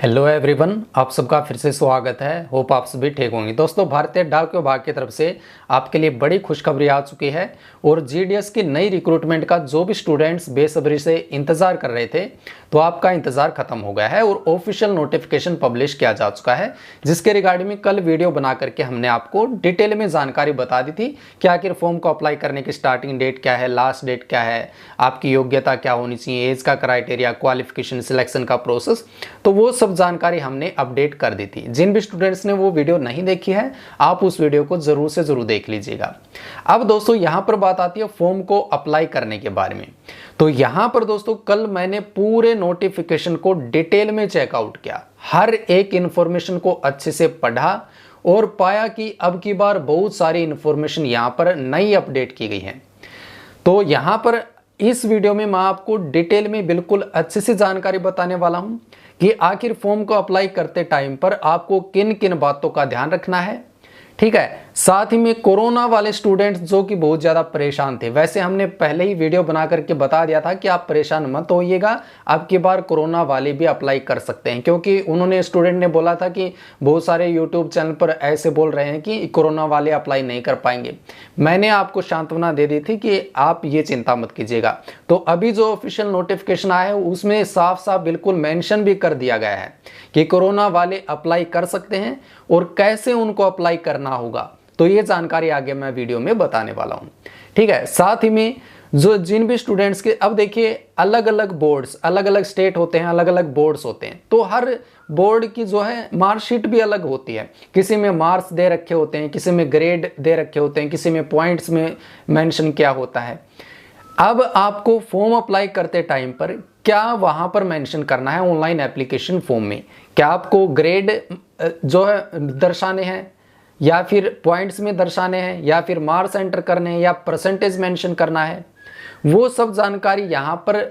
Hello everyone, आप सबका फिर से स्वागत है। होप आप सभी ठीक होंगे। दोस्तों, भारतीय डाक विभाग की तरफ से आपके लिए बड़ी खुशखबरी आ चुकी है और जीडीएस की नई रिक्रूटमेंट का जो भी स्टूडेंट्स बेसब्री से इंतजार कर रहे थे, तो आपका इंतजार खत्म हो गया है और ऑफिशियल नोटिफिकेशन पब्लिश किया जा चुका है, जिसके रिगार्डिंग में कल वीडियो बना करके हमने आपको डिटेल में जानकारी बता दी थी कि आखिर फॉर्म को अप्लाई करने की स्टार्टिंग डेट क्या है, लास्ट डेट क्या है, आपकी योग्यता क्या होनी चाहिए, एज का क्राइटेरिया, क्वालिफिकेशन, सिलेक्शन का प्रोसेस, तो वो सब जानकारी हमने अपडेट कर दी थी। जिन भी स्टूडेंट्स ने वो वीडियो नहीं देखी है, आप उस वीडियो को जरूर से जरूर देख लीजिएगा। अब दोस्तों, यहां पर बात आती है फॉर्म को अप्लाई करने के बारे में। तो यहां पर दोस्तों, कल मैंने पूरे नोटिफिकेशन को डिटेल में चेकआउट किया, हर एक इंफॉर्मेशन को अच्छे से पढ़ा और पाया कि अब की बार बहुत सारी इंफॉर्मेशन यहां पर नई अपडेट की गई है। तो यहां पर इस वीडियो में मैं आपको डिटेल में बिल्कुल अच्छे से जानकारी बताने वाला हूं कि आखिर फॉर्म को अप्लाई करते टाइम पर आपको किन किन बातों का ध्यान रखना है। ठीक है, साथ ही में कोरोना वाले स्टूडेंट्स जो कि बहुत ज़्यादा परेशान थे, वैसे हमने पहले ही वीडियो बना करके बता दिया था कि आप परेशान मत होइएगा, अब की बार कोरोना वाले भी अप्लाई कर सकते हैं, क्योंकि उन्होंने स्टूडेंट ने बोला था कि बहुत सारे यूट्यूब चैनल पर ऐसे बोल रहे हैं कि कोरोना वाले अप्लाई नहीं कर पाएंगे। मैंने आपको सांत्वना दे दी थी कि आप ये चिंता मत कीजिएगा। तो अभी जो ऑफिशियल नोटिफिकेशन आया है उसमें साफ साफ बिल्कुल मेंशन भी कर दिया गया है कि कोरोना वाले अप्लाई कर सकते हैं और कैसे उनको अप्लाई करना होगा। तो ये जानकारी आगे मैं वीडियो में बताने वाला हूं। ठीक है, साथ ही में जो जिन भी स्टूडेंट्स के, अब देखिए अलग अलग बोर्ड्स, अलग अलग स्टेट होते हैं, अलग अलग बोर्ड्स होते हैं, तो हर बोर्ड की जो है मार्कशीट भी अलग होती है। किसी में मार्क्स दे रखे होते हैं, किसी में ग्रेड दे रखे होते हैं, किसी में पॉइंट्स में मेंशन किया होता है। अब आपको फॉर्म अप्लाई करते टाइम पर क्या वहां पर मेंशन करना है ऑनलाइन एप्लीकेशन फॉर्म में? क्या आपको ग्रेड जो है दर्शाने हैं, या फिर पॉइंट्स में दर्शाने हैं, या फिर मार्क्स एंटर करने हैं, या परसेंटेज मेंशन करना है? वो सब जानकारी यहां पर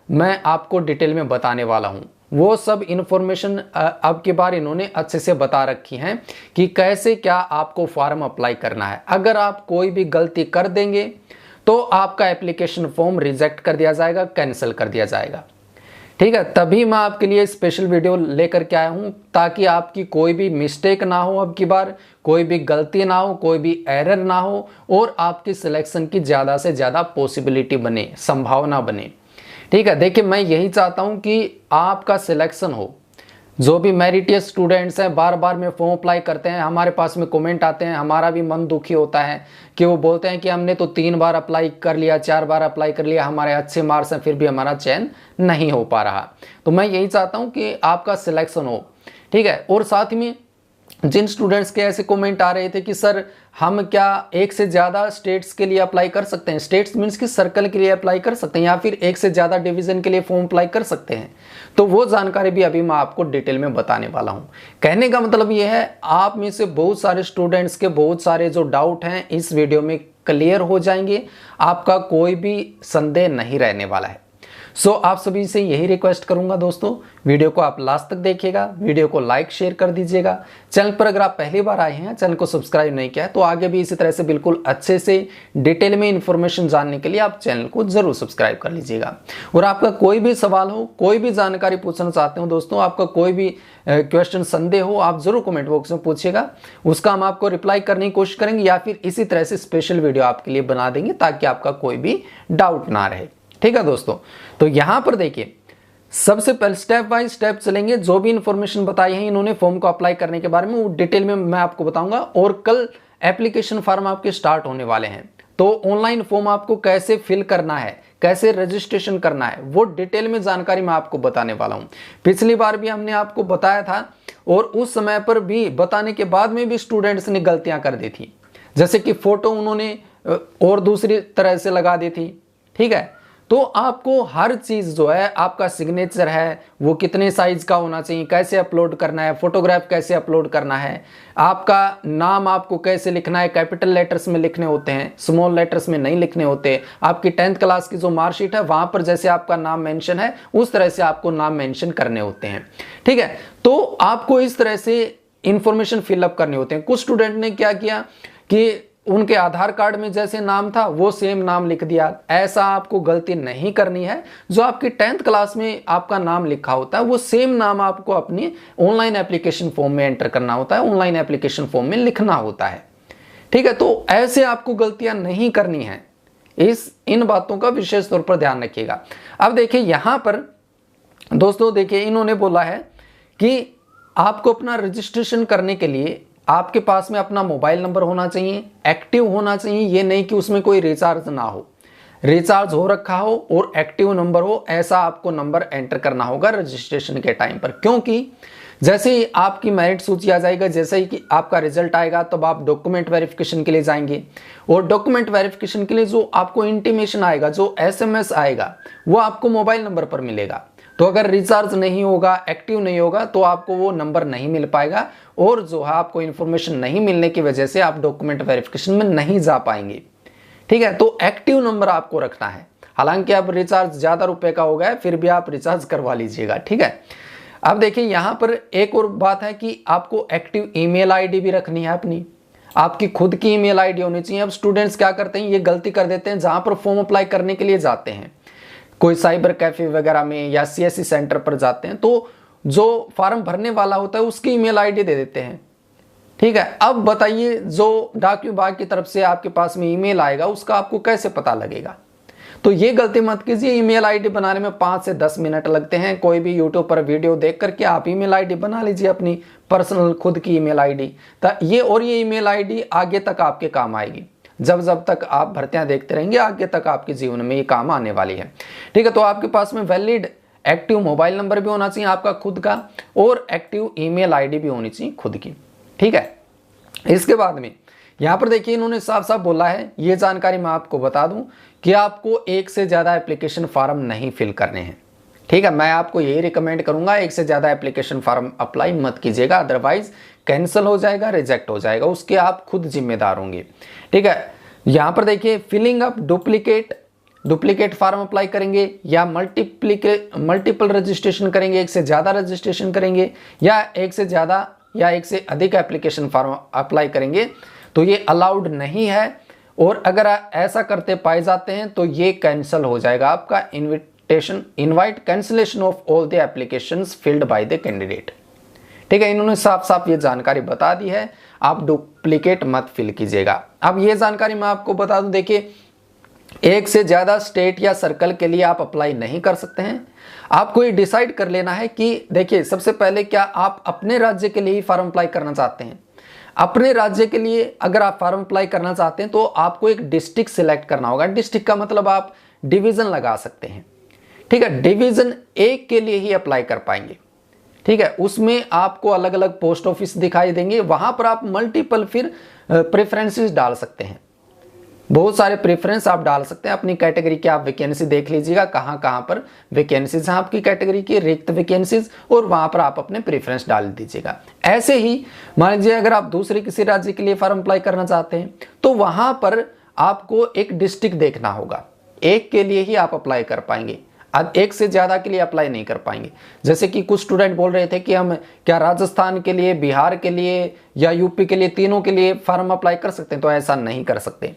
मैं आपको डिटेल में बताने वाला हूं। वो सब इंफॉर्मेशन अब की बार इन्होंने अच्छे से बता रखी है कि कैसे क्या आपको फॉर्म अप्लाई करना है। अगर आप कोई भी गलती कर देंगे तो आपका एप्लीकेशन फॉर्म रिजेक्ट कर दिया जाएगा, कैंसिल कर दिया जाएगा। ठीक है, तभी मैं आपके लिए स्पेशल वीडियो लेकर के आया हूं, ताकि आपकी कोई भी मिस्टेक ना हो, अब की बार कोई भी गलती ना हो, कोई भी एरर ना हो और आपकी सिलेक्शन की ज़्यादा से ज़्यादा पॉसिबिलिटी बने, संभावना बने। ठीक है, देखिए मैं यही चाहता हूं कि आपका सिलेक्शन हो। जो भी मेरिटियस स्टूडेंट्स हैं, बार बार में फॉर्म अप्लाई करते हैं, हमारे पास में कमेंट आते हैं, हमारा भी मन दुखी होता है कि वो बोलते हैं कि हमने तो 3 बार अप्लाई कर लिया, 4 बार अप्लाई कर लिया, हमारे अच्छे मार्क्स हैं, फिर भी हमारा चयन नहीं हो पा रहा। तो मैं यही चाहता हूं कि आपका सिलेक्शन हो। ठीक है, और साथ में जिन स्टूडेंट्स के ऐसे कमेंट आ रहे थे कि सर हम क्या एक से ज़्यादा स्टेट्स के लिए अप्लाई कर सकते हैं, स्टेट्स मीन्स कि सर्कल के लिए अप्लाई कर सकते हैं, या फिर एक से ज़्यादा डिवीज़न के लिए फॉर्म अप्लाई कर सकते हैं, तो वो जानकारी भी अभी मैं आपको डिटेल में बताने वाला हूँ। कहने का मतलब ये है, आप में से बहुत सारे स्टूडेंट्स के बहुत सारे जो डाउट हैं इस वीडियो में क्लियर हो जाएंगे, आपका कोई भी संदेह नहीं रहने वाला है। सो आप सभी से यही रिक्वेस्ट करूंगा दोस्तों, वीडियो को आप लास्ट तक देखिएगा, वीडियो को लाइक शेयर कर दीजिएगा। चैनल पर अगर आप पहली बार आए हैं, चैनल को सब्सक्राइब नहीं किया है, तो आगे भी इसी तरह से बिल्कुल अच्छे से डिटेल में इंफॉर्मेशन जानने के लिए आप चैनल को जरूर सब्सक्राइब कर लीजिएगा। और आपका कोई भी सवाल हो, कोई भी जानकारी पूछना चाहते हो दोस्तों, आपका कोई भी क्वेश्चन, संदेह हो, आप जरूर कमेंट बॉक्स में पूछिएगा, उसका हम आपको रिप्लाई करने की कोशिश करेंगे, या फिर इसी तरह से स्पेशल वीडियो आपके लिए बना देंगे ताकि आपका कोई भी डाउट ना रहे। ठीक है दोस्तों, तो यहां पर देखिए सबसे पहले स्टेप बाय स्टेप चलेंगे। जो भी इंफॉर्मेशन बताई है इन्होंने फॉर्म को अप्लाई करने के बारे में, वो डिटेल में मैं आपको बताऊंगा। और कल एप्लीकेशन फॉर्म आपके स्टार्ट होने वाले हैं, तो ऑनलाइन फॉर्म आपको कैसे फिल करना है, कैसे रजिस्ट्रेशन करना है, वो डिटेल में जानकारी मैं आपको बताने वाला हूं। पिछली बार भी हमने आपको बताया था और उस समय पर भी बताने के बाद में भी स्टूडेंट्स ने गलतियां कर दी थी, जैसे कि फोटो उन्होंने और दूसरी तरह से लगा दी थी। ठीक है, तो आपको हर चीज़ जो है, आपका सिग्नेचर है वो कितने साइज का होना चाहिए, कैसे अपलोड करना है, फोटोग्राफ कैसे अपलोड करना है, आपका नाम आपको कैसे लिखना है, कैपिटल लेटर्स में लिखने होते हैं, स्मॉल लेटर्स में नहीं लिखने होते। आपकी 10th क्लास की जो मार्कशीट है वहां पर जैसे आपका नाम मेंशन है उस तरह से आपको नाम मेंशन करने होते हैं। ठीक है, तो आपको इस तरह से इंफॉर्मेशन फिलअप करने होते हैं। कुछ स्टूडेंट ने क्या किया कि उनके आधार कार्ड में जैसे नाम था वो सेम नाम लिख दिया। ऐसा आपको गलती नहीं करनी है। जो आपकी 10th क्लास में आपका नाम लिखा होता है वो सेम नाम आपको अपनी ऑनलाइन एप्लीकेशन फॉर्म में एंटर करना होता है, ऑनलाइन एप्लीकेशन फॉर्म में लिखना होता है। ठीक है, तो ऐसे आपको गलतियां नहीं करनी है। इन बातों का विशेष तौर पर ध्यान रखिएगा। अब देखिए यहां पर दोस्तों, देखिए इन्होंने बोला है कि आपको अपना रजिस्ट्रेशन करने के लिए आपके पास में अपना मोबाइल नंबर होना चाहिए, एक्टिव होना चाहिए। ये नहीं कि उसमें कोई रिचार्ज ना हो, रिचार्ज हो रखा हो और एक्टिव नंबर हो, ऐसा आपको नंबर एंटर करना होगा रजिस्ट्रेशन के टाइम पर। क्योंकि जैसे ही आपकी मेरिट सूची आ जाएगा, जैसे ही कि आपका रिजल्ट आएगा, तब आप डॉक्यूमेंट वेरिफिकेशन के लिए जाएंगे और डॉक्यूमेंट वेरिफिकेशन के लिए जो आपको इंटीमेशन आएगा, जो SMS आएगा, वो आपको मोबाइल नंबर पर मिलेगा। तो अगर रिचार्ज नहीं होगा, एक्टिव नहीं होगा, तो आपको वो नंबर नहीं मिल पाएगा और जो है आपको इन्फॉर्मेशन नहीं मिलने की वजह से आप डॉक्यूमेंट वेरिफिकेशन में नहीं जा पाएंगे। ठीक है, तो एक्टिव नंबर आपको रखना है। हालांकि अब रिचार्ज ज्यादा रुपए का हो गया है, फिर भी आप रिचार्ज करवा लीजिएगा। ठीक है, अब देखिए यहां पर एक और बात है कि आपको एक्टिव ईमेल आईडी भी रखनी है अपनी, आपकी खुद की ईमेल आईडी होनी चाहिए। अब स्टूडेंट्स क्या करते हैं, ये गलती कर देते हैं, जहां पर फॉर्म अप्लाई करने के लिए जाते हैं, कोई साइबर कैफे वगैरह में या CSC सेंटर पर जाते हैं, तो जो फॉर्म भरने वाला होता है उसकी ईमेल आईडी दे देते हैं। ठीक है, अब बताइए जो डाक विभाग की तरफ से आपके पास में ईमेल आएगा उसका आपको कैसे पता लगेगा? तो ये गलती मत कीजिए। ईमेल आईडी बनाने में 5 से 10 मिनट लगते हैं। कोई भी यूट्यूब पर वीडियो देख करके आप ईमेल आईडी बना लीजिए, अपनी पर्सनल खुद की ईमेल आईडी। ये ईमेल आईडी आगे तक आपके काम आएगी। जब तक आप भर्तियां देखते रहेंगे, आगे तक आपके जीवन में ये काम आने वाली है। ठीक है, तो आपके पास में वैलिड एक्टिव मोबाइल नंबर भी होना चाहिए आपका खुद का, और एक्टिव ईमेल आईडी भी होनी चाहिए खुद की। ठीक है, इसके बाद में यहां पर देखिए इन्होंने साफ साफ बोला है, ये जानकारी मैं आपको बता दूं कि आपको एक से ज्यादा एप्लीकेशन फॉर्म नहीं फिल करने हैं। ठीक है, मैं आपको यही रिकमेंड करूंगा, एक से ज्यादा एप्लीकेशन फॉर्म अप्लाई मत कीजिएगा, अदरवाइज कैंसिल हो जाएगा, रिजेक्ट हो जाएगा, उसके आप खुद जिम्मेदार होंगे। ठीक है, यहां पर देखिए filling up duplicate form apply करेंगे या मल्टीपल रजिस्ट्रेशन करेंगे, एक से ज्यादा रजिस्ट्रेशन करेंगे, या एक से ज्यादा या एक से अधिक एप्लीकेशन फॉर्म अप्लाई करेंगे, तो ये अलाउड नहीं है। और अगर ऐसा करते पाए जाते हैं तो ये कैंसिल हो जाएगा आपका invite cancellation of all the applications filled by the candidate. ठीक है, इन्होंने साफ साफ ये जानकारी बता दी है, आप डुप्लीकेट मत फिल कीजिएगा। अब ये जानकारी मैं आपको बता दूं, देखिए एक से ज्यादा स्टेट या सर्कल के लिए आप अप्लाई नहीं कर सकते हैं। आपको ये डिसाइड कर लेना है कि देखिए सबसे पहले क्या आप अपने राज्य के लिए ही फॉर्म अप्लाई करना चाहते हैं। अपने राज्य के लिए अगर आप फॉर्म अप्लाई करना चाहते हैं तो आपको एक डिस्ट्रिक्ट सिलेक्ट करना होगा। डिस्ट्रिक्ट का मतलब आप डिवीजन लगा सकते हैं। ठीक है, डिवीजन 1 के लिए ही अप्लाई कर पाएंगे। ठीक है, उसमें आपको अलग अलग पोस्ट ऑफिस दिखाई देंगे, वहां पर आप मल्टीपल फिर प्रेफरेंसेस डाल सकते हैं, बहुत सारे प्रेफरेंस आप डाल सकते हैं। अपनी कैटेगरी की आप वैकेंसी देख लीजिएगा, कहां कहां पर वैकेंसीज हैं आपकी कैटेगरी की, रिक्त वैकेंसीज, और वहां पर आप अपने प्रेफरेंस डाल दीजिएगा। ऐसे ही मान लीजिए अगर आप दूसरे किसी राज्य के लिए फॉर्म अप्लाई करना चाहते हैं तो वहां पर आपको एक डिस्ट्रिक्ट देखना होगा, एक के लिए ही आप अप्लाई कर पाएंगे, अब एक से ज्यादा के लिए अप्लाई नहीं कर पाएंगे। जैसे कि कुछ स्टूडेंट बोल रहे थे कि हम क्या राजस्थान के लिए, बिहार के लिए या यूपी के लिए, तीनों के लिए फॉर्म अप्लाई कर सकते हैं, तो ऐसा नहीं कर सकते।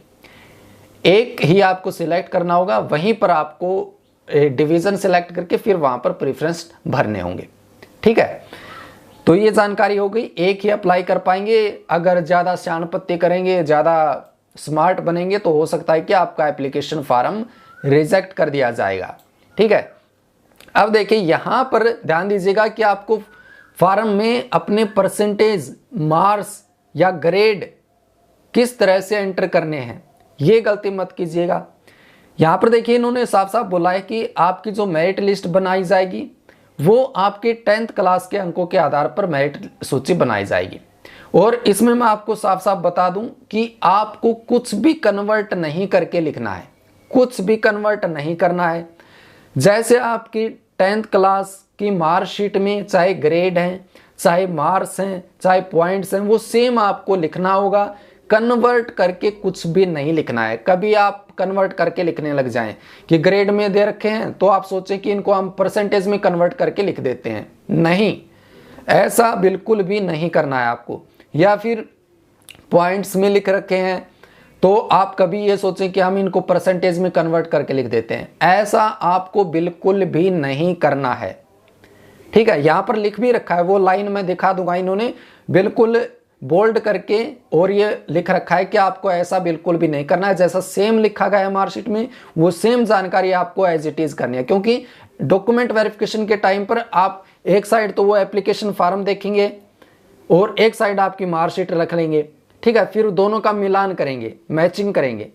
एक ही आपको सिलेक्ट करना होगा, वहीं पर आपको डिवीजन सिलेक्ट करके फिर वहां पर प्रेफरेंस भरने होंगे। ठीक है, तो ये जानकारी हो गई, एक ही अप्लाई कर पाएंगे। अगर ज्यादा सियाणपत्ती करेंगे, ज्यादा स्मार्ट बनेंगे, तो हो सकता है कि आपका एप्लीकेशन फॉर्म रिजेक्ट कर दिया जाएगा। ठीक है, अब देखिए यहां पर ध्यान दीजिएगा कि आपको फॉर्म में अपने परसेंटेज, मार्क्स या ग्रेड किस तरह से एंटर करने हैं, ये गलती मत कीजिएगा। यहां पर देखिए इन्होंने साफ साफ बोला है कि आपकी जो मेरिट लिस्ट बनाई जाएगी वो आपके 10th क्लास के अंकों के आधार पर मेरिट सूची बनाई जाएगी। और इसमें मैं आपको साफ साफ बता दूं कि आपको कुछ भी कन्वर्ट नहीं करके लिखना है, कुछ भी कन्वर्ट नहीं करना है। जैसे आपकी 10th क्लास की मार्कशीट में चाहे ग्रेड हैं, चाहे मार्क्स हैं, चाहे पॉइंट्स हैं, वो सेम आपको लिखना होगा। कन्वर्ट करके कुछ भी नहीं लिखना है। कभी आप कन्वर्ट करके लिखने लग जाएं कि ग्रेड में दे रखे हैं तो आप सोचें कि इनको हम परसेंटेज में कन्वर्ट करके लिख देते हैं, नहीं, ऐसा बिल्कुल भी नहीं करना है आपको। या फिर पॉइंट्स में लिख रखे हैं तो आप कभी ये सोचें कि हम इनको परसेंटेज में कन्वर्ट करके लिख देते हैं, ऐसा आपको बिल्कुल भी नहीं करना है। ठीक है, यहां पर लिख भी रखा है, वो लाइन में दिखा दूंगा, इन्होंने बिल्कुल बोल्ड करके और ये लिख रखा है कि आपको ऐसा बिल्कुल भी नहीं करना है। जैसा सेम लिखा गया है मार्कशीट में, वो सेम जानकारी आपको एज इट इज करनी है, क्योंकि डॉक्यूमेंट वेरिफिकेशन के टाइम पर आप एक साइड तो वो एप्लीकेशन फॉर्म देखेंगे और एक साइड आपकी मार्कशीट रख लेंगे। ठीक है, फिर दोनों का मिलान करेंगे, मैचिंग करेंगे,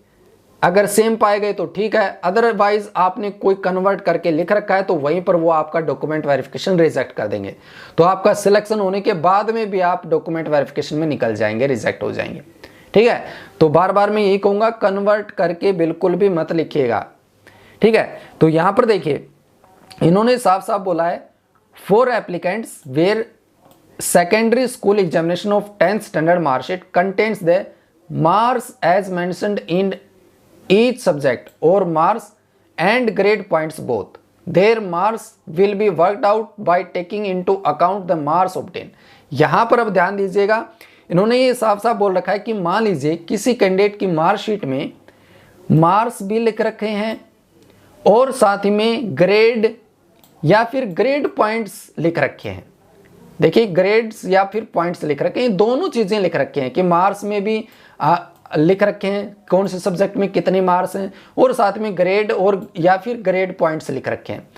अगर सेम पाए गए तो ठीक है, अदरवाइज आपने कोई कन्वर्ट करके लिख रखा है तो वहीं पर वो आपका डॉक्यूमेंट वेरिफिकेशन रिजेक्ट कर देंगे। तो आपका सिलेक्शन होने के बाद में भी आप डॉक्यूमेंट वेरिफिकेशन में निकल जाएंगे, रिजेक्ट हो जाएंगे। ठीक है, तो बार बार मैं यही कहूंगा, कन्वर्ट करके बिल्कुल भी मत लिखिएगा। ठीक है, तो यहां पर देखिए इन्होंने साफ साफ बोला है, for applicants where secondary school examination of 10th standard mark sheet contains the marks as mentioned in each subject or marks and grade points both, their marks will be worked out by taking into account the marks obtained। यहां पर अब ध्यान दीजिएगा, इन्होंने ये साफ साफ बोल रखा है कि मान लीजिए किसी कैंडिडेट की मार्कशीट में मार्क्स भी लिख रखे हैं और साथ ही में ग्रेड या फिर ग्रेड पॉइंट्स लिख रखे हैं। देखिए, ग्रेड्स या फिर पॉइंट्स लिख रखे हैं, दोनों चीजें लिख रखे हैं कि मार्क्स में भी लिख रखे हैं कौन से सब्जेक्ट में कितने मार्क्स हैं, और साथ में ग्रेड और या फिर ग्रेड पॉइंट्स लिख रखे हैं।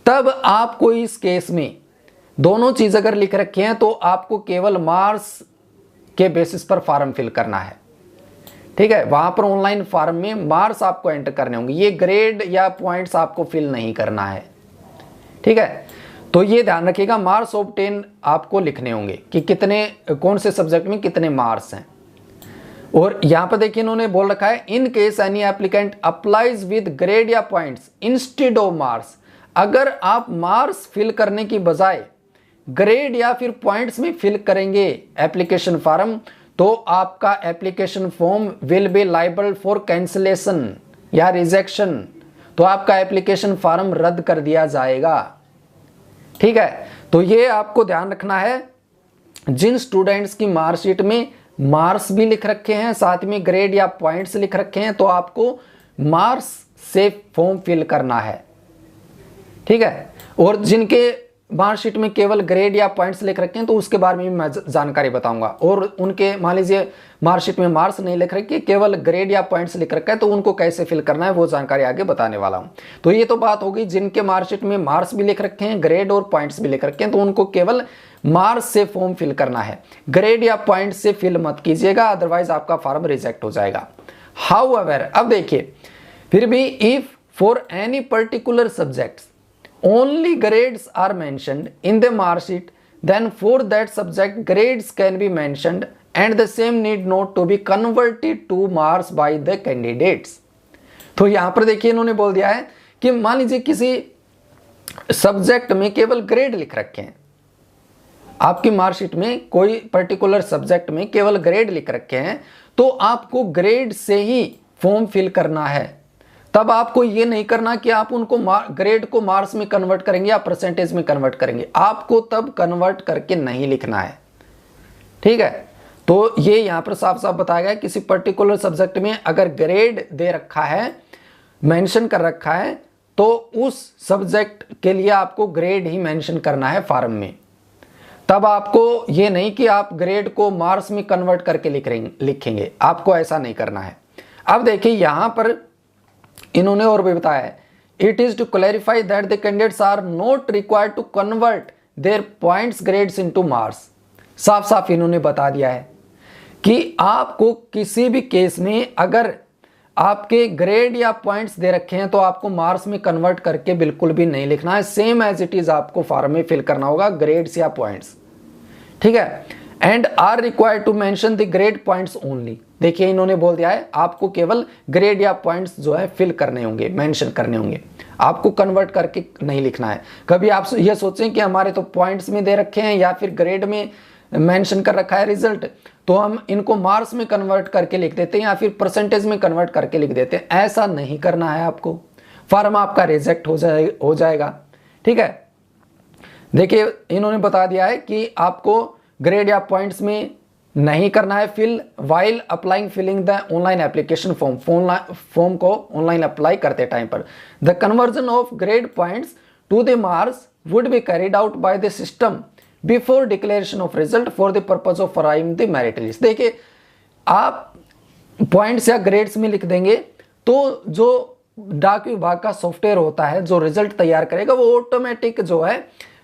तब आपको इस केस में दोनों चीज अगर लिख रखे हैं तो आपको केवल मार्क्स के बेसिस पर फॉर्म फिल करना है। ठीक है, वहां पर ऑनलाइन फॉर्म में मार्क्स आपको एंटर करने होंगे, ये ग्रेड या पॉइंट्स आपको फिल नहीं करना है। ठीक है, तो ये ध्यान रखिएगा, मार्क्स ऑब्टेन आपको लिखने होंगे कि कितने कौन से सब्जेक्ट में कितने मार्क्स हैं। और यहां पर देखिए इन्होंने बोल रखा है, in case any applicant applies with grade या पॉइंट्स इंस्टेड ऑफ मार्क्स, अगर आप मार्क्स फिल करने की बजाय ग्रेड या फिर पॉइंट्स में फिल करेंगे एप्लीकेशन फॉर्म, तो आपका application form will be liable for cancellation या रिजेक्शन, तो आपका एप्लीकेशन फॉर्म रद्द कर दिया जाएगा। ठीक है, तो ये आपको ध्यान रखना है, जिन स्टूडेंट्स की मार्कशीट में मार्क्स भी लिख रखे हैं साथ में ग्रेड या पॉइंट्स लिख रखे हैं, तो आपको मार्क्स से फॉर्म फिल करना है। ठीक है, और जिनके मार्कशीट में केवल ग्रेड या पॉइंट्स लिख रखे हैं तो उसके बारे में भी मैं जानकारी बताऊंगा। और उनके मान लीजिए मार्कशीट में मार्क्स नहीं लिख रखे, केवल ग्रेड या पॉइंट्स लिख रखा है, तो उनको कैसे फिल करना है वो जानकारी आगे बताने वाला हूं। तो ये तो बात होगी जिनके मार्कशीट में मार्क्स भी लिख रखे हैं, ग्रेड और पॉइंट्स भी लिख रखे हैं, तो उनको केवल मार्क्स से फॉर्म फिल करना है, ग्रेड या पॉइंट से फिल मत कीजिएगा, अदरवाइज आपका फॉर्म रिजेक्ट हो जाएगा। हाउएवर, अब देखिए फिर भी if for any particular subjects only grades are mentioned in the mark sheet, then for that subject grades can be mentioned and the same need not to be converted to marks by the candidates। तो यहां पर देखिए इन्होंने बोल दिया है कि मान लीजिए किसी सब्जेक्ट में केवल ग्रेड लिख रखे हैं, आपकी मार्कशीट में कोई पर्टिकुलर सब्जेक्ट में केवल ग्रेड लिख रखे हैं, तो आपको ग्रेड से ही फॉर्म फिल करना है। तब आपको ये नहीं करना कि आप उनको ग्रेड को मार्क्स में कन्वर्ट करेंगे या परसेंटेज में कन्वर्ट करेंगे, आपको तब कन्वर्ट करके नहीं लिखना है। ठीक है, तो ये यहां पर साफ साफ बताया गया, किसी पर्टिकुलर सब्जेक्ट में अगर ग्रेड दे रखा है, मेंशन कर रखा है, तो उस सब्जेक्ट के लिए आपको ग्रेड ही मेंशन करना है फॉर्म में। तब आपको ये नहीं कि आप ग्रेड को मार्क्स में कन्वर्ट करके लिखेंगे, आपको ऐसा नहीं करना है। अब देखिए यहां पर इन्होंने और भी बताया है, it is to clarify that the candidates are not required to convert their points grades into marks. साफ साफ इन्होंने बता दिया है कि आपको किसी भी केस में अगर आपके ग्रेड या पॉइंट्स दे रखे हैं तो आपको मार्क्स में कन्वर्ट करके बिल्कुल भी नहीं लिखना है, सेम एज इट इज आपको फॉर्म में फिल करना होगा, ग्रेड्स या पॉइंट्स। ठीक है, and are required to mention the grade points only. देखिए इन्होंने बोल दिया है आपको केवल ग्रेड या पॉइंट्स जो है फिल करने होंगे, मेंशन करने होंगे, आपको कन्वर्ट करके नहीं लिखना है। कभी आप ये सोचें कि हमारे तो पॉइंट्स में दे रखे हैं या फिर ग्रेड में मेंशन कर रखा है रिजल्ट, तो हम इनको मार्क्स में कन्वर्ट करके लिख देते हैं या फिर परसेंटेज में कन्वर्ट करके लिख देते हैं, ऐसा नहीं करना है आपको, फॉर्म आपका रिजेक्ट हो जाएगा। ठीक है, देखिए इन्होंने बता दिया है कि आपको ग्रेड या पॉइंट्स में नहीं करना है fill while applying filling the online application form को ऑनलाइन अप्लाई करते टाइम पर। The conversion of grade points to the marks would be carried out by the system before declaration of result for the purpose of arriving the merit list. देखिए आप points या grades में लिख देंगे तो जो डाक विभाग का सॉफ्टवेयर होता है जो रिजल्ट तैयार करेगा वो ऑटोमेटिक जो है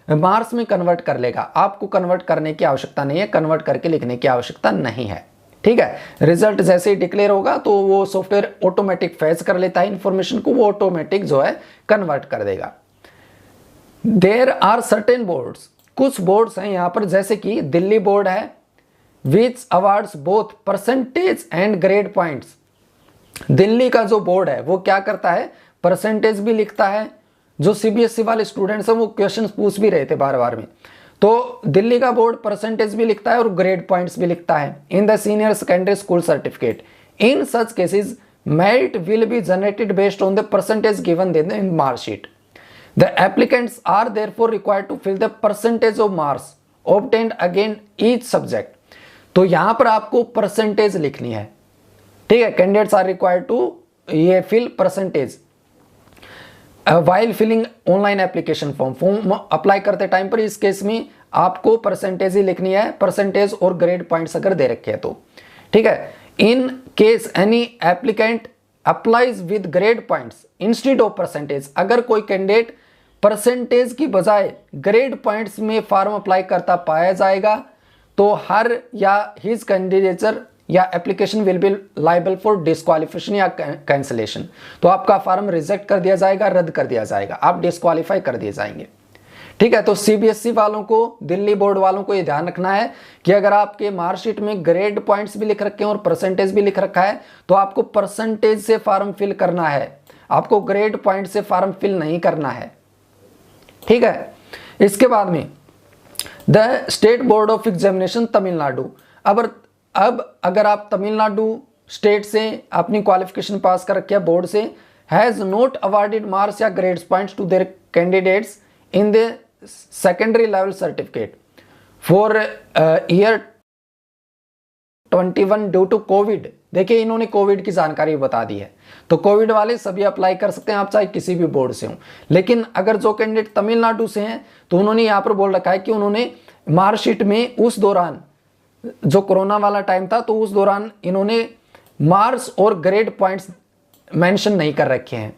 मार्क्स में कन्वर्ट कर लेगा। आपको कन्वर्ट करने की आवश्यकता नहीं है, कन्वर्ट करके लिखने की आवश्यकता नहीं है। ठीक है, रिजल्ट जैसे ही डिक्लेयर होगा तो वो सॉफ्टवेयर ऑटोमेटिक फैच कर लेता है इंफॉर्मेशन को, वो ऑटोमेटिक जो है कन्वर्ट कर देगा। देयर आर सर्टेन बोर्ड्स, कुछ बोर्ड्स हैं यहां पर जैसे कि दिल्ली बोर्ड है which awards both percentage and grade points. Delhi का जो बोर्ड है वो क्या करता है, परसेंटेज भी लिखता है। जो सीबीएसई वाले स्टूडेंट्स हैं वो क्वेश्चंस पूछ भी रहे थे बार बार में, तो दिल्ली का बोर्ड परसेंटेज भी लिखता है और ग्रेड पॉइंट्स भी लिखता है। In the senior secondary school certificate in such cases merit will be generated based on the percentage given in marksheet. The applicants are therefore required to fill the percentage of marks obtained against each subject. तो यहां पर आपको percentage लिखनी है। ठीक है, candidates are required to ये fill percentage while filling online application form apply करते टाइम पर इस केस में आपको परसेंटेज ही लिखनी है, परसेंटेज और ग्रेड पॉइंट्स अगर दे रखे हैं तो। ठीक है, in case any applicant applies with grade points instead of percentage, अगर कोई कैंडिडेट परसेंटेज की बजाय ग्रेड पॉइंट्स में फॉर्म अप्लाई करता पाया जाएगा तो हर या हिज कैंडिडेचर या application will be liable for disqualification या कैंसिलेशन। तो आपका फॉर्म रिजेक्ट कर दिया जाएगा, रद्द कर दिया जाएगा, आप डिस्क्वालीफाई कर दिए जाएंगे। ठीक है, तो सीबीएसई वालों को, दिल्ली बोर्ड वालों को ये ध्यान रखना है कि अगर आपके मार्कशीट में ग्रेड पॉइंट्स भी लिख रखे हैं और परसेंटेज भी लिख रखा है तो आपको परसेंटेज से फॉर्म फिल करना है, आपको ग्रेड पॉइंट से फॉर्म फिल नहीं करना है। ठीक है, इसके बाद में the state board of examination Tamil Nadu. अब अगर आप तमिलनाडु स्टेट से अपनी क्वालिफिकेशन पास कर रखी है बोर्ड से, हैज नॉट अवार्डेड मार्क्स या grades points to their candidates in the secondary level certificate for year 21 due to Covid. देखिए इन्होंने कोविड की जानकारी बता दी है, तो कोविड वाले सभी अप्लाई कर सकते हैं, आप चाहे किसी भी बोर्ड से हो। लेकिन अगर जो कैंडिडेट तमिलनाडु से हैं तो उन्होंने यहाँ पर बोल रखा है कि उन्होंने मार्कशीट में उस दौरान जो कोरोना वाला टाइम था तो उस दौरान इन्होंने मार्क्स और ग्रेड पॉइंट्स मेंशन नहीं कर रखे हैं।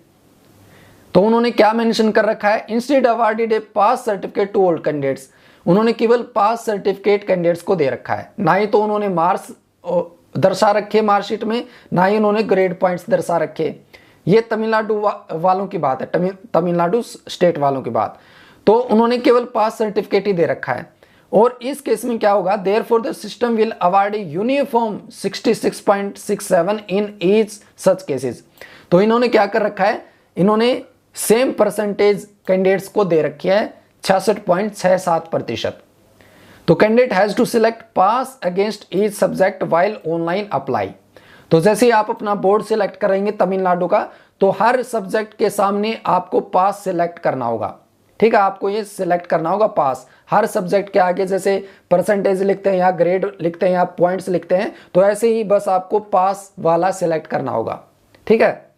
तो उन्होंने क्या मेंशन कर रखा है, instead awarded a pass certificate to all candidates. उन्होंने केवल पास सर्टिफिकेट कैंडिडेट्स को दे रखा है, ना ही तो उन्होंने मार्क्स दर्शा रखे मार्कशीट में, ना ही उन्होंने ग्रेड पॉइंट्स दर्शा रखे। ये तमिलनाडु वालों की बात है, तमिलनाडु स्टेट वालों की बात। तो उन्होंने केवल पास सर्टिफिकेट ही दे रखा है। और इस केस में क्या होगा, therefore the system will award uniform 66.67 in each such cases. तो इन्होंने क्या कर रखा है, इन्होंने सेम परसेंटेज कैंडिडेट्स को दे रखी है 66.67%। तो candidate has to select pass against each subject while online apply. तो जैसे ही आप अपना बोर्ड सिलेक्ट करेंगे तमिलनाडु का, तो हर सब्जेक्ट के सामने आपको पास सिलेक्ट करना होगा। ठीक है, आपको ये सिलेक्ट करना होगा पास। हर सब्जेक्ट के आगे जैसे परसेंटेज लिखते हैं या ग्रेड लिखते हैं या पॉइंट्स लिखते हैं, तो ऐसे ही बस आपको पास वाला सिलेक्ट करना होगा। ठीक है,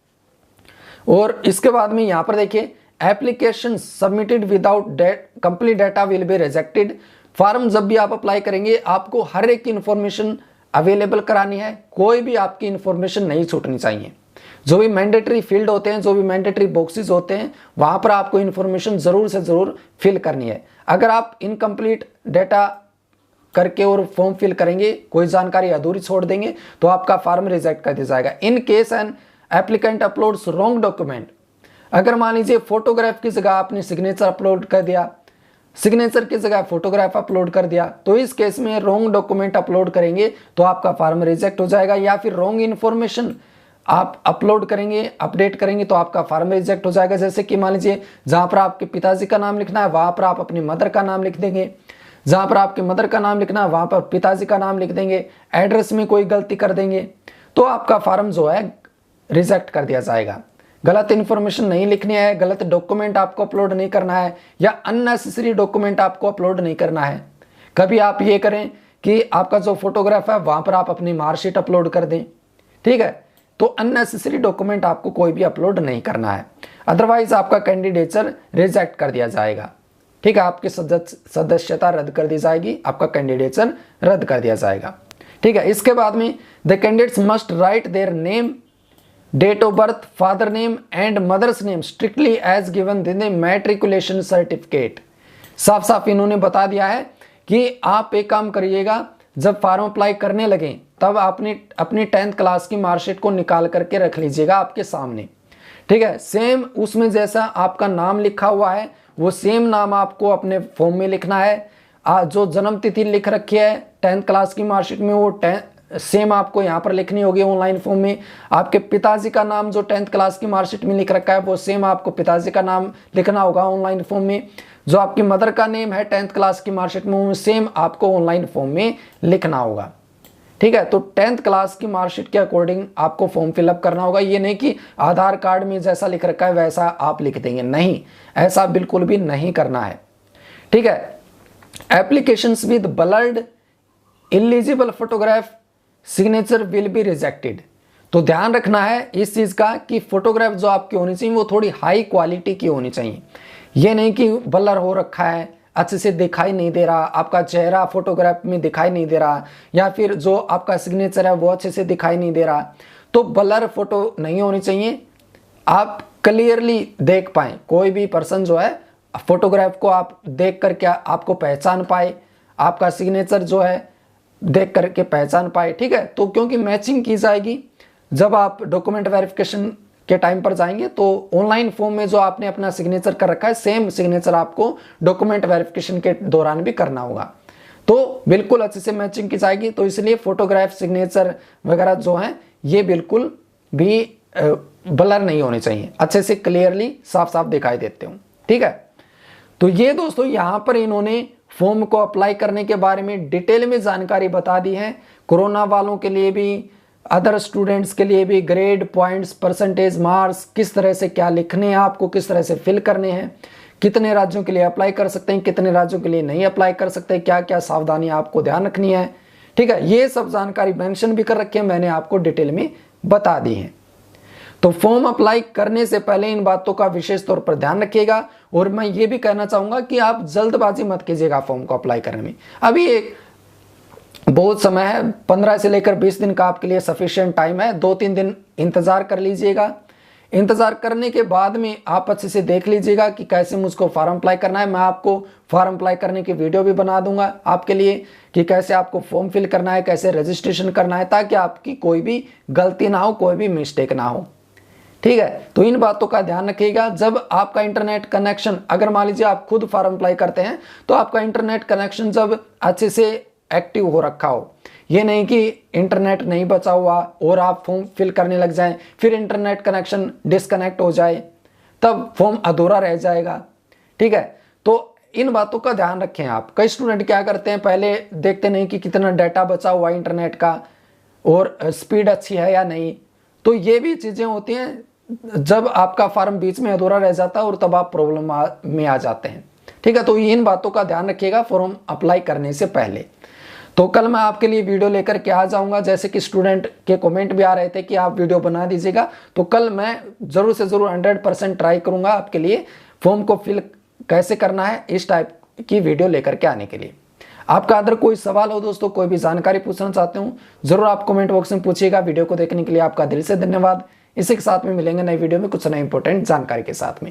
और इसके बाद में यहां पर देखिए application submitted without complete data will be rejected. Form जब भी आप अप्लाई करेंगे आपको हर एक इंफॉर्मेशन अवेलेबल करानी है, कोई भी आपकी इंफॉर्मेशन नहीं छूटनी चाहिए। जो भी मैंडेटरी फील्ड होते हैं, जो भी मैंडेटरी बॉक्सेस होते हैं, वहां पर आपको इंफॉर्मेशन जरूर से जरूर फिल करनी है। अगर आप इनकम्प्लीट डाटा करके और फॉर्म फिल करेंगे, कोई जानकारी अधूरी छोड़ देंगे, तो आपका फॉर्म रिजेक्ट कर दिया जाएगा। In case an applicant uploads wrong document, अगर मान लीजिए फोटोग्राफ की जगह आपने सिग्नेचर अपलोड कर दिया, सिग्नेचर की जगह फोटोग्राफ अपलोड कर दिया, तो इस केस में रॉन्ग डॉक्यूमेंट अपलोड करेंगे तो आपका फॉर्म रिजेक्ट हो जाएगा। या फिर रॉन्ग इन्फॉर्मेशन आप अपलोड करेंगे, अपडेट करेंगे, तो आपका फॉर्म रिजेक्ट हो जाएगा। जैसे कि मान लीजिए जहां पर आपके पिताजी का नाम लिखना है वहां पर आप अपनी मदर का नाम लिख देंगे, जहां पर आपके मदर का नाम लिखना है वहां पर पिताजी का नाम लिख देंगे, एड्रेस में कोई गलती कर देंगे, तो आपका फॉर्म जो है रिजेक्ट कर दिया जाएगा। गलत इन्फॉर्मेशन नहीं लिखनी है, गलत डॉक्यूमेंट आपको अपलोड नहीं करना है, या अननेसेसरी डॉक्यूमेंट आपको अपलोड नहीं करना है। कभी आप ये करें कि आपका जो फोटोग्राफ है वहां पर आप अपनी मार्कशीट अपलोड कर दें। ठीक है, तो अननेसेसरी डॉक्यूमेंट आपको कोई भी अपलोड नहीं करना है, अदरवाइज आपका कैंडिडेचर रिजेक्ट कर दिया जाएगा। ठीक है, आपकी सदस्यता रद्द कर दी जाएगी, आपका कैंडिडेचर रद्द कर दिया जाएगा। ठीक है, इसके बाद में the candidates must write their name, date of birth, father name and mother's name strictly as given in the matriculation certificate. साफ साफ इन्होंने बता दिया है कि आप एक काम करिएगा, जब फॉर्म अप्लाई करने लगे तब आपने अपनी 10th क्लास की मार्कशीट को निकाल करके रख लीजिएगा आपके सामने। ठीक है, सेम उसमें जैसा आपका नाम लिखा हुआ है वो सेम नाम आपको अपने फॉर्म में लिखना है। जो जन्म तिथि लिख रखी है 10th क्लास की मार्कशीट में वो सेम आपको यहाँ पर लिखनी होगी ऑनलाइन फॉर्म में। आपके पिताजी का नाम जो 10th क्लास की मार्कशीट में लिख रखा है वो सेम आपको पिताजी का नाम लिखना होगा ऑनलाइन फॉर्म में। जो आपकी मदर का नेम है 10th क्लास की मार्कशीट में वो सेम आपको ऑनलाइन फॉर्म में लिखना होगा। ठीक है, तो 10th क्लास की मार्कशीट के अकॉर्डिंग आपको फॉर्म फिलअप करना होगा। ये नहीं कि आधार कार्ड में जैसा लिख रखा है वैसा आप लिख देंगे, नहीं, ऐसा बिल्कुल भी नहीं करना है। ठीक है, applications with blurred eligible photograph signature will be rejected. तो ध्यान रखना है इस चीज का कि फोटोग्राफ जो आपकी होनी चाहिए वो थोड़ी हाई क्वालिटी की होनी चाहिए। ये नहीं कि ब्लर हो रखा है, अच्छे से दिखाई नहीं दे रहा, आपका चेहरा फोटोग्राफ में दिखाई नहीं दे रहा, या फिर जो आपका सिग्नेचर है वो अच्छे से दिखाई नहीं दे रहा, तो ब्लर फोटो नहीं होनी चाहिए। आप क्लियरली देख पाए, कोई भी पर्सन जो है फोटोग्राफ को आप देख करके आपको पहचान पाए, आपका सिग्नेचर जो है देख करके पहचान पाए। ठीक है, तो क्योंकि मैचिंग की जाएगी जब आप डॉक्यूमेंट वेरिफिकेशन के टाइम पर जाएंगे, तो ऑनलाइन फॉर्म में जो आपने अपना सिग्नेचर कर रखा है सेम सिग्नेचर आपको डॉक्यूमेंट वेरिफिकेशन के दौरान भी करना होगा, तो बिल्कुल अच्छे से मैचिंग की जाएगी। तो इसलिए फोटोग्राफ सिग्नेचर वगैरह जो है ये बिल्कुल भी ब्लर नहीं होने चाहिए, अच्छे से क्लियरली साफ साफ दिखाई देते हो। ठीक है, तो ये दोस्तों यहां पर इन्होंने फॉर्म को अप्लाई करने के बारे में डिटेल में जानकारी बता दी है। कोरोना वालों के लिए भी, अदर स्टूडेंट्स के लिए भी, ग्रेड, पॉइंट्स, परसेंटेज, मार्क्स, किस तरह से क्या लिखने हैं आपको, किस तरह से फिल करने हैं, कितने राज्यों के लिए अप्लाई कर सकते हैं, कितने राज्यों के लिए नहीं अप्लाई कर सकते, क्या क्या सावधानियां आपको ध्यान रखनी है। ठीक है, ये सब जानकारी मेंशन भी कर रखी है, मैंने आपको डिटेल में बता दी है। तो फॉर्म अप्लाई करने से पहले इन बातों का विशेष तौर पर ध्यान रखिएगा। और मैं ये भी कहना चाहूंगा कि आप जल्दबाजी मत कीजिएगा फॉर्म को अप्लाई करने में। अभी एक बहुत समय है, 15 से लेकर 20 दिन का आपके लिए सफिशिएंट टाइम है। 2-3 दिन इंतजार कर लीजिएगा। इंतजार करने के बाद में आप अच्छे से देख लीजिएगा कि कैसे मुझको फॉर्म अप्लाई करना है। मैं आपको फॉर्म अप्लाई करने की वीडियो भी बना दूंगा आपके लिए कि कैसे आपको फॉर्म फिल करना है, कैसे रजिस्ट्रेशन करना है, ताकि आपकी कोई भी गलती ना हो, कोई भी मिस्टेक ना हो। ठीक है, तो इन बातों का ध्यान रखिएगा। जब आपका इंटरनेट कनेक्शन, अगर मान लीजिए आप खुद फॉर्म अप्लाई करते हैं, तो आपका इंटरनेट कनेक्शन जब अच्छे से एक्टिव हो रखा हो, ये नहीं कि इंटरनेट नहीं बचा हुआ और आप फॉर्म फिल करने लग जाएं, फिर इंटरनेट कनेक्शन डिस्कनेक्ट हो जाए, तब फॉर्म अधूरा रह जाएगा। ठीक है, तो इन बातों का ध्यान रखें आप। कई स्टूडेंट क्या करते हैं, पहले देखते नहीं कि कितना डाटा बचा हुआ इंटरनेट का और स्पीड अच्छी है या नहीं, तो ये भी चीजें होती हैं जब आपका फॉर्म बीच में अधूरा रह जाता है और तब आप प्रॉब्लम में आ जाते हैं। ठीक है, तो इन बातों का ध्यान रखिएगा फॉर्म अप्लाई करने से पहले। तो कल मैं आपके लिए वीडियो लेकर के आ जाऊंगा, जैसे कि स्टूडेंट के कमेंट भी आ रहे थे कि आप वीडियो बना दीजिएगा, तो कल मैं जरूर से जरूर 100% ट्राई करूंगा आपके लिए फॉर्म को फिल कैसे करना है इस टाइप की वीडियो लेकर के आने के लिए। आपका अगर कोई सवाल हो दोस्तों, कोई भी जानकारी पूछना चाहते हो, जरूर आप कमेंट बॉक्स में पूछिएगा। वीडियो को देखने के लिए आपका दिल से धन्यवाद। इसी के साथ में मिलेंगे नई वीडियो में कुछ नई इंपॉर्टेंट जानकारी के साथ में।